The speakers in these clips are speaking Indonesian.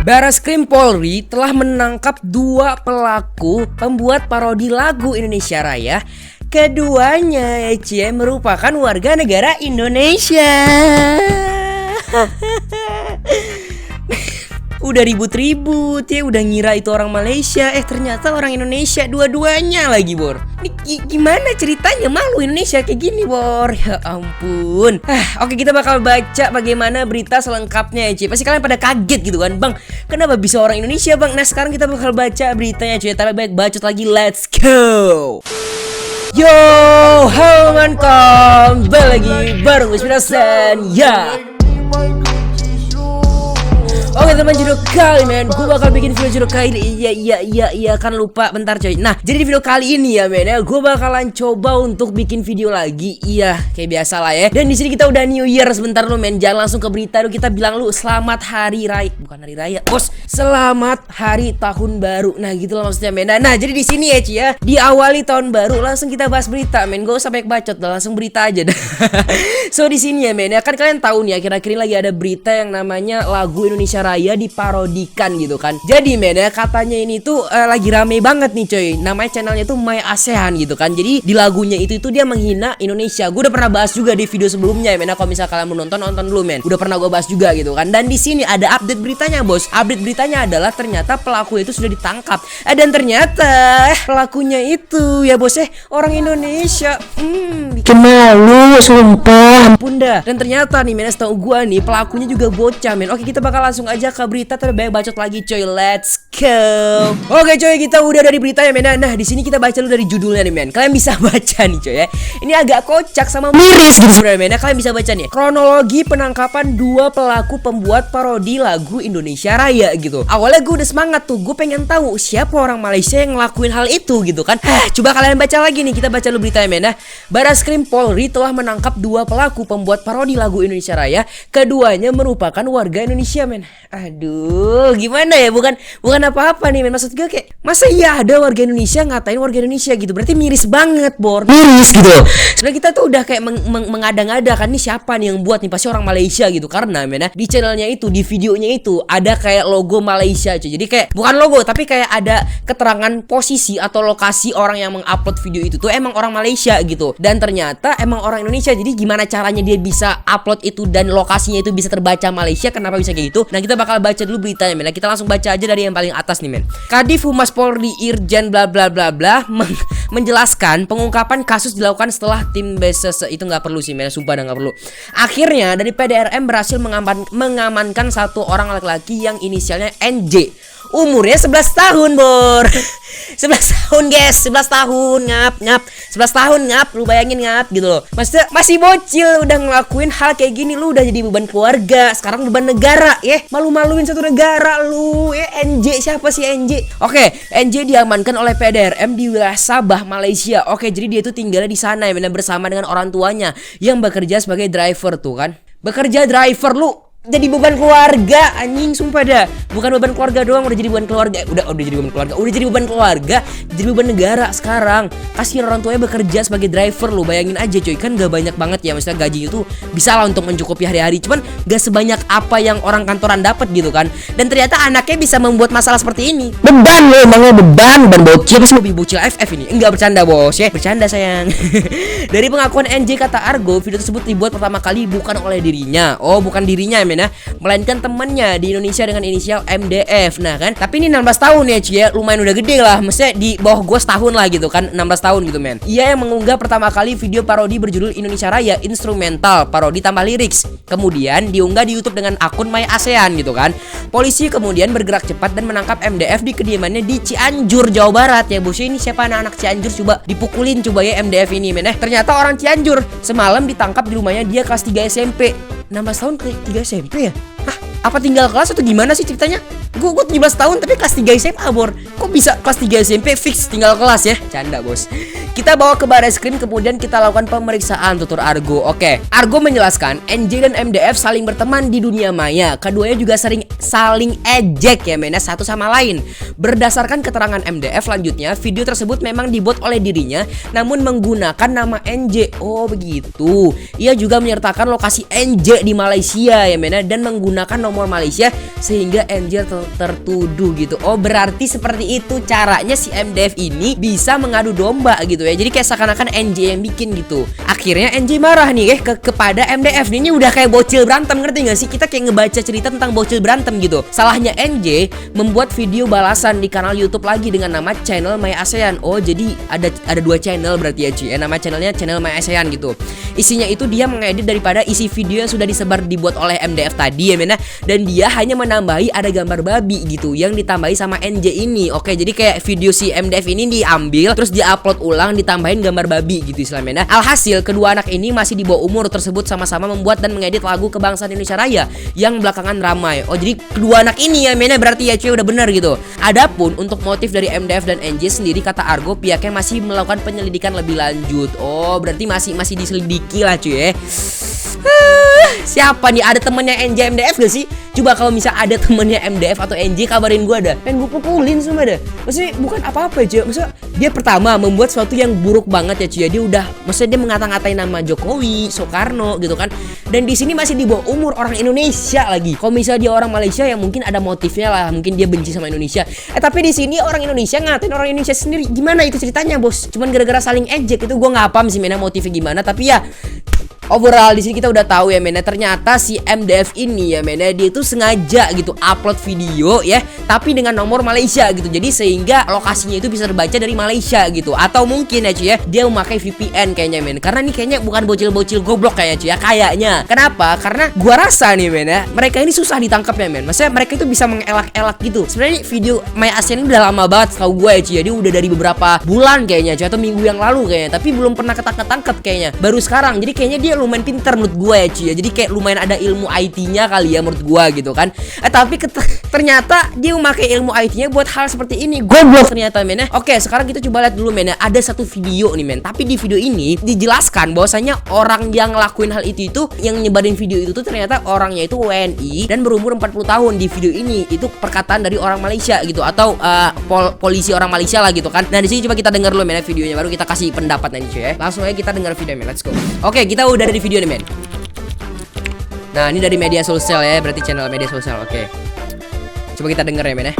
Barreskrim Polri telah menangkap 2 pelaku pembuat parodi lagu Indonesia Raya. Keduanya merupakan warga negara Indonesia. Udah ribut-ribut ya, udah ngira itu orang Malaysia, ternyata orang Indonesia dua-duanya lagi, Bor. Ini gimana ceritanya, malu Indonesia kayak gini, Bor. Ya ampun. Oke, kita bakal baca bagaimana berita selengkapnya ya, Pasti kalian pada kaget gitu kan, Bang. Kenapa bisa orang Indonesia, Bang? Nah, sekarang kita bakal baca beritanya, cuy. Tapi baik bacot lagi, let's go. Yo, halo mankom, balik lagi bareng gue Spirasan, ya. Oke teman, judul kali men, gue bakal bikin video judul kali ini. Iya kan lupa, bentar coy. Nah, jadi di video kali ini ya men ya, gue bakalan coba untuk bikin video lagi. Iya, kayak biasa lah ya. Dan di sini kita udah New Year sebentar lu men. Jangan langsung ke berita lu, kita bilang lu selamat hari raya, bukan hari raya, bos. Selamat hari tahun baru. Nah, gitu lah maksudnya men. Nah, jadi di sini ya Ci ya, diawali tahun baru langsung kita bahas berita men. Gue sampai bacot dah, langsung berita aja dah. So di sini ya men ya, kan kalian tahu nih akhir-akhir ini lagi ada berita yang namanya lagu Indonesia Raya diparodikan gitu kan. Jadi men ya, katanya ini tuh lagi rame banget nih coy. Namanya channelnya tuh My ASEAN gitu kan. Jadi di lagunya itu dia menghina Indonesia. Gue udah pernah bahas juga di video sebelumnya ya men. Kalau misalnya kalian mau nonton dulu men. Udah pernah gue bahas juga gitu kan. Dan di sini ada update beritanya bos. Update beritanya adalah ternyata pelaku itu sudah ditangkap. Dan ternyata pelakunya itu ya bos orang Indonesia. Bikin malu sumpah. Ampun dah. Dan ternyata nih men, setahu gue nih pelakunya juga bocah men. Oke, kita bakal langsung aja ke berita, tapi banyak bacot lagi coy. Let's go. Oke coy, kita udah dari berita ya men. Nah, di sini kita baca dulu dari judulnya nih men. Kalian bisa baca nih coy ya. Ini agak kocak sama miris gitu sebenarnya men. Kalian bisa baca nih. Kronologi penangkapan 2 pelaku pembuat parodi lagu Indonesia Raya gitu. Awalnya gue udah semangat tuh. Gue pengen tahu siapa orang Malaysia yang ngelakuin hal itu gitu kan. Coba kalian baca lagi nih. Kita baca dulu beritanya men. Nah, Barreskrim Polri telah menangkap 2 pelaku pembuat parodi lagu Indonesia Raya. Keduanya merupakan warga Indonesia men. Aduh, gimana ya? Bukan apa-apa nih men. Maksud gue kayak, masa iya ada warga Indonesia ngatain warga Indonesia gitu? Berarti miris banget, Bor. Miris gitu. Sebenarnya kita tuh udah kayak mengada-ngada kan, nih siapa nih yang buat nih, pasti orang Malaysia gitu. Karena men di channelnya itu, di videonya itu ada kayak logo Malaysia cuy. Jadi kayak bukan logo, tapi kayak ada keterangan posisi atau lokasi orang yang mengupload video itu tuh emang orang Malaysia gitu. Dan ternyata emang orang Indonesia. Jadi gimana caranya dia bisa upload itu dan lokasinya itu bisa terbaca Malaysia? Kenapa bisa kayak gitu? Nah, kita bakal baca dulu beritanya men. Kita langsung baca aja dari yang paling atas nih men. Kadif Humas Polri Irjen bla bla bla bla menjelaskan pengungkapan kasus dilakukan setelah tim BSS. Itu nggak perlu sih men, sumpah nggak perlu. Akhirnya dari PDRM berhasil mengamankan 1 orang laki-laki yang inisialnya NJ. Umurnya 11 tahun, Bor. 11 tahun, guys. 11 tahun, ngap. 11 tahun, ngap. Lu bayangin ngap gitu loh. Maksudnya masih bocil udah ngelakuin hal kayak gini, lu udah jadi beban keluarga. Sekarang beban negara, ya. Malu-maluin satu negara lu. NJ, siapa sih NJ? Oke, NJ diamankan oleh PDRM di wilayah Sabah, Malaysia. Oke, jadi dia itu tinggalnya di sana ya, bersama dengan orang tuanya yang bekerja sebagai driver tuh kan. Bekerja driver lu. Jadi beban keluarga, anjing sumpah dah. Bukan beban keluarga doang, udah jadi beban keluarga. Udah jadi beban keluarga. Udah jadi beban keluarga, jadi beban negara sekarang. Kasihin orang tuanya bekerja sebagai driver lu. Bayangin aja coy, kan gak banyak banget ya. Maksudnya gajinya tuh bisa lah untuk mencukupi hari-hari. Cuman gak sebanyak apa yang orang kantoran dapat gitu kan. Dan ternyata anaknya bisa membuat masalah seperti ini. Beban lu emangnya, beban bocil. Pasti lebih bocil FF ini. Enggak bercanda bos ya. Bercanda sayang. Dari pengakuan NJ kata Argo, video tersebut dibuat pertama kali bukan oleh dirinya. Oh, bukan dirinya ya men. Melainkan temannya di Indonesia dengan inisial MDF. Nah kan, tapi ini 16 tahun ya cuy ya, lumayan udah gede lah. Maksudnya di bawah gue setahun lah gitu kan, 16 tahun gitu men. Ia yang mengunggah pertama kali video parodi berjudul Indonesia Raya instrumental parodi tambah lirik. Kemudian diunggah di YouTube dengan akun My ASEAN gitu kan. Polisi kemudian bergerak cepat dan menangkap MDF di kediamannya di Cianjur, Jawa Barat ya bos. Ini siapa anak-anak Cianjur, coba dipukulin coba ya MDF ini men. Ternyata orang Cianjur semalam ditangkap di rumahnya dia kelas 3 SMP. 16 tahun ke 3 SMP ya? Apa tinggal kelas atau gimana sih ceritanya? Gue 17 tahun tapi kelas 3 SMA, Bor. Kok bisa kelas 3 SMP fix tinggal kelas ya? Canda, bos. Kita bawa ke Barreskrim, kemudian kita lakukan pemeriksaan, tutur Argo. Oke, Argo menjelaskan NJ dan MDF saling berteman di dunia maya. Keduanya juga saling ejek ya men, satu sama lain. Berdasarkan keterangan MDF selanjutnya, video tersebut memang dibuat oleh dirinya namun menggunakan nama NJ. Oh begitu. Ia juga menyertakan lokasi NJ di Malaysia ya men, dan menggunakan nomor Malaysia sehingga NJ tertuduh gitu. Oh berarti seperti itu caranya si MDF ini bisa mengadu domba gitu ya. Jadi kayak seakan-akan NJ yang bikin gitu. Akhirnya NJ marah nih kepada MDF. Ini udah kayak bocil berantem, ngerti gak sih? Kita kayak ngebaca cerita tentang bocil berantem gitu. Salahnya NJ membuat video balasan di kanal YouTube lagi dengan nama channel My ASEAN. Oh jadi ada dua channel berarti ya cuy. Nama channelnya channel My ASEAN gitu. Isinya itu dia mengedit daripada isi video yang sudah dibuat oleh MDF tadi ya men. Dan dia hanya menambahi ada gambar babi gitu yang ditambahi sama NJ ini. Oke, jadi kayak video si MDF ini diambil terus diupload ulang, ditambahin gambar babi gitu istilahnya. Alhasil kedua anak ini masih di bawah umur tersebut sama-sama membuat dan mengedit lagu kebangsaan Indonesia Raya yang belakangan ramai. Oh jadi kedua anak ini ya men, berarti ya cuy udah bener gitu. Adapun untuk motif dari MDF dan NJ sendiri, kata Argo pihaknya masih melakukan penyelidikan lebih lanjut. Oh berarti masih diselidiki lah cuy ya. Siapa nih, ada temennya NJ MDF gak sih? Coba kalau misal ada temennya MDF atau NJ kabarin gue ada. Pengen gue pukulin semua dah. Maksudnya bukan apa-apa ya cuy. Maksudnya dia pertama membuat sesuatu yang buruk banget ya cuy. Dia udah, maksudnya dia mengata-ngatain nama Jokowi, Soekarno gitu kan. Dan di sini masih di bawah umur, orang Indonesia lagi. Kalau misalnya dia orang Malaysia yang mungkin ada motifnya lah, mungkin dia benci sama Indonesia. Tapi di sini orang Indonesia ngatain orang Indonesia sendiri. Gimana itu ceritanya bos? Cuman gara-gara saling ejek itu gue nggak paham sih mena motifnya gimana. Tapi ya overall di sini kita udah tahu ya men, ternyata si MDF ini ya men, dia itu sengaja gitu upload video ya, tapi dengan nomor Malaysia gitu. Jadi sehingga lokasinya itu bisa terbaca dari Malaysia gitu. Atau mungkin ya cuy ya, dia memakai VPN kayaknya men. Karena ini kayaknya bukan bocil-bocil goblok kayaknya cuy ya, kayaknya. Kenapa? Karena gua rasa nih men ya, mereka ini susah ditangkap ya men. Maksudnya mereka itu bisa mengelak-elak gitu. Sebenarnya video My ASEAN ini udah lama banget tahu gue ya cuy ya. Dia udah dari beberapa bulan kayaknya cuy, atau minggu yang lalu kayaknya, tapi belum pernah ketangkep kayaknya. Baru sekarang. Jadi kayaknya dia lumayan pintar menurut gue ya cuy ya. Jadi kayak lumayan ada ilmu IT-nya kali ya menurut gue gitu kan. Tapi ternyata dia memakai ilmu IT-nya buat hal seperti ini. Goblok ternyata men ya. Oke, sekarang kita coba lihat dulu men ya. Ada satu video nih men. Tapi di video ini dijelaskan bahwasanya orang yang ngelakuin hal itu yang nyebarin video itu tuh ternyata orangnya itu WNI dan berumur 40 tahun di video ini. Itu perkataan dari orang Malaysia gitu, atau polisi orang Malaysia lah gitu kan. Nah, di sini coba kita dengar dulu men videonya, baru kita kasih pendapat nanti cuy ya. Langsung aja kita dengar video men. Let's go. Oke, kita udah ada di video nih men. Nah ini dari media sosial ya, berarti channel media sosial. Oke, coba kita denger ya men ya.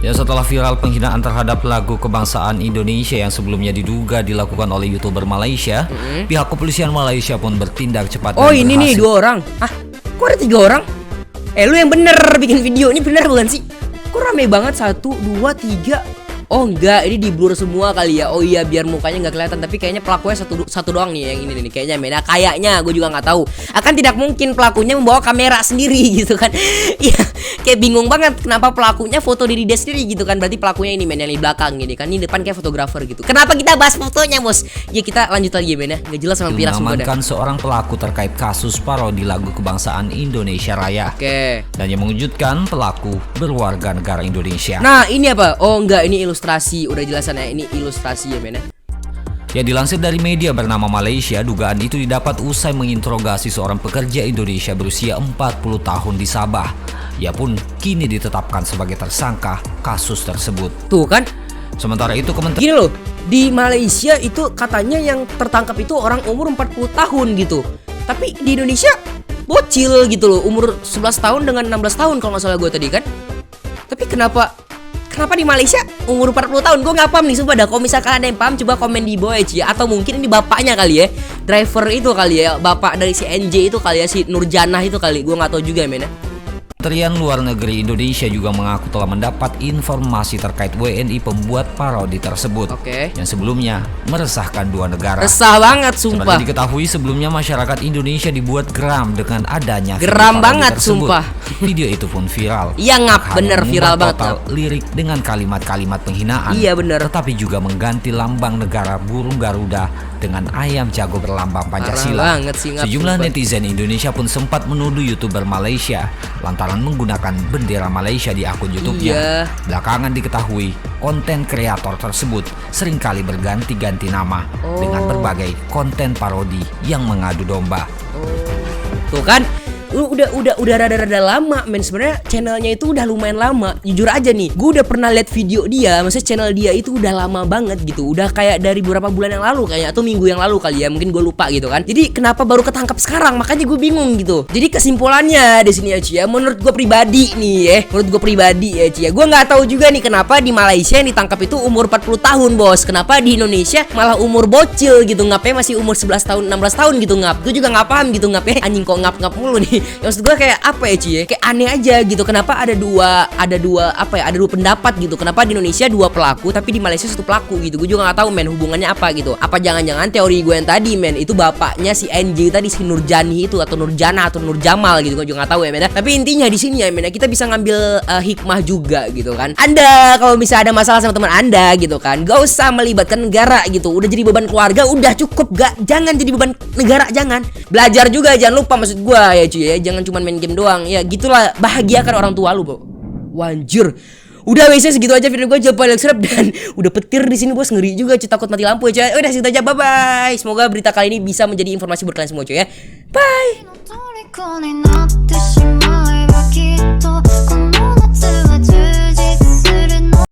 Ya, setelah viral penghinaan terhadap lagu kebangsaan Indonesia yang sebelumnya diduga dilakukan oleh YouTuber Malaysia, pihak kepolisian Malaysia pun bertindak cepat. Oh ini nih 2 orang. Ah, kok ada 3 orang? Lu yang bener bikin video ini, bener bukan sih? Kok rame banget 1, 2, 3. Oh enggak, ini di blur semua kali ya. Oh iya, biar mukanya nggak kelihatan. Tapi kayaknya pelakunya satu doang nih yang ini nih. Kayaknya men. Kayaknya gue juga nggak tahu. Akan tidak mungkin pelakunya membawa kamera sendiri gitu kan. Iya, kayak bingung banget kenapa pelakunya foto diri dia sendiri gitu kan. Berarti pelakunya ini men yang di belakang gini kan. Ini depan kayak fotografer gitu. Kenapa kita bahas fotonya bos? Ya kita lanjut lagi ya men ya. Nggak jelas sama Pira semua. Mengamankan seorang pelaku terkait kasus parodi lagu kebangsaan Indonesia Raya. Oke. Dan yang mengejutkan, pelaku berwarga negara Indonesia. Nah ini apa? Oh enggak, ini ilustrasi. Udah jelasan ya, ini ilustrasi ya men ya. Ya, dilansir dari media bernama Malaysia, dugaan itu didapat usai menginterogasi seorang pekerja Indonesia berusia 40 tahun di Sabah. Ia pun kini ditetapkan sebagai tersangka kasus tersebut. Tuh kan. Sementara itu gini loh, di Malaysia itu katanya yang tertangkap itu orang umur 40 tahun gitu. Tapi di Indonesia bocil gitu loh, umur 11 tahun dengan 16 tahun kalau nggak salah gue tadi kan. Tapi kenapa di Malaysia umur 40 tahun? Gue nggak paham nih sumpah dah. Kalau misalkan ada yang paham coba komen di bawah ya. Atau mungkin ini bapaknya kali ya, driver itu kali ya, bapak dari si NJ itu kali ya, si Nurjanah itu kali. Gue nggak tahu juga men ya. Kementerian Luar Negeri Indonesia juga mengaku telah mendapat informasi terkait WNI pembuat parodi tersebut. Yang sebelumnya meresahkan 2 negara. Resah banget sumpah. Seperti diketahui sebelumnya masyarakat Indonesia dibuat geram dengan adanya geram banget tersebut. Sumpah. Video itu pun viral. Iya ngap, bener viral banget. Lirik dengan kalimat-kalimat penghinaan. Iya bener. Tetapi juga mengganti lambang negara burung Garuda dengan ayam jago berlambang Pancasila. Sejumlah netizen Indonesia pun sempat menuduh YouTuber Malaysia lantaran menggunakan bendera Malaysia di akun YouTube-nya. Iya. Belakangan diketahui konten kreator tersebut seringkali berganti-ganti nama dengan berbagai konten parodi yang mengadu domba. Tuh kan, udah rada-rada lama men. Sebenarnya channelnya itu udah lumayan lama. Jujur aja nih, gue udah pernah lihat video dia. Maksudnya channel dia itu udah lama banget gitu. Udah kayak dari beberapa bulan yang lalu kayaknya, atau minggu yang lalu kali ya. Mungkin gue lupa gitu kan. Jadi kenapa baru ketangkap sekarang? Makanya gue bingung gitu. Jadi kesimpulannya di sini ya Cia, menurut gue pribadi nih ya. Menurut gue pribadi ya Cia, gue nggak tahu juga nih kenapa di Malaysia yang ditangkap itu umur 40 tahun bos. Kenapa di Indonesia malah umur bocil gitu? Ngapain masih umur 11 tahun, 16 tahun gitu ngap? Gue juga nggak paham gitu ngapain anjing kok ngap-ngap mulu nih. Maksud gue kayak apa ya Cie? Kayak aneh aja gitu. Kenapa ada dua apa ya? Ada dua pendapat gitu. Kenapa di Indonesia dua pelaku tapi di Malaysia satu pelaku gitu? Gue juga nggak tahu men hubungannya apa gitu. Apa jangan-jangan teori gue yang tadi men itu bapaknya si NJ tadi, si Nurjani itu, atau Nurjana atau Nurjamal gitu. Gue juga nggak tahu ya men. Tapi intinya di sini ya men, kita bisa ngambil hikmah juga gitu kan. Anda kalau misalnya ada masalah sama teman Anda gitu kan, gak usah melibatkan negara gitu. Udah jadi beban keluarga udah cukup, gak, jangan jadi beban negara, jangan. Belajar juga jangan lupa, maksud gue ya cuy ya, jangan cuma main game doang. Ya gitulah, bahagiakan orang tua lu, bro. Wanjir. Udah wes segitu aja video gue, jangan lupa like, subscribe, dan udah petir di sini bos, ngeri juga cuy, takut mati lampu ya cuy. Udah segitu aja, bye bye. Semoga berita kali ini bisa menjadi informasi buat kalian semua cuy ya. Bye.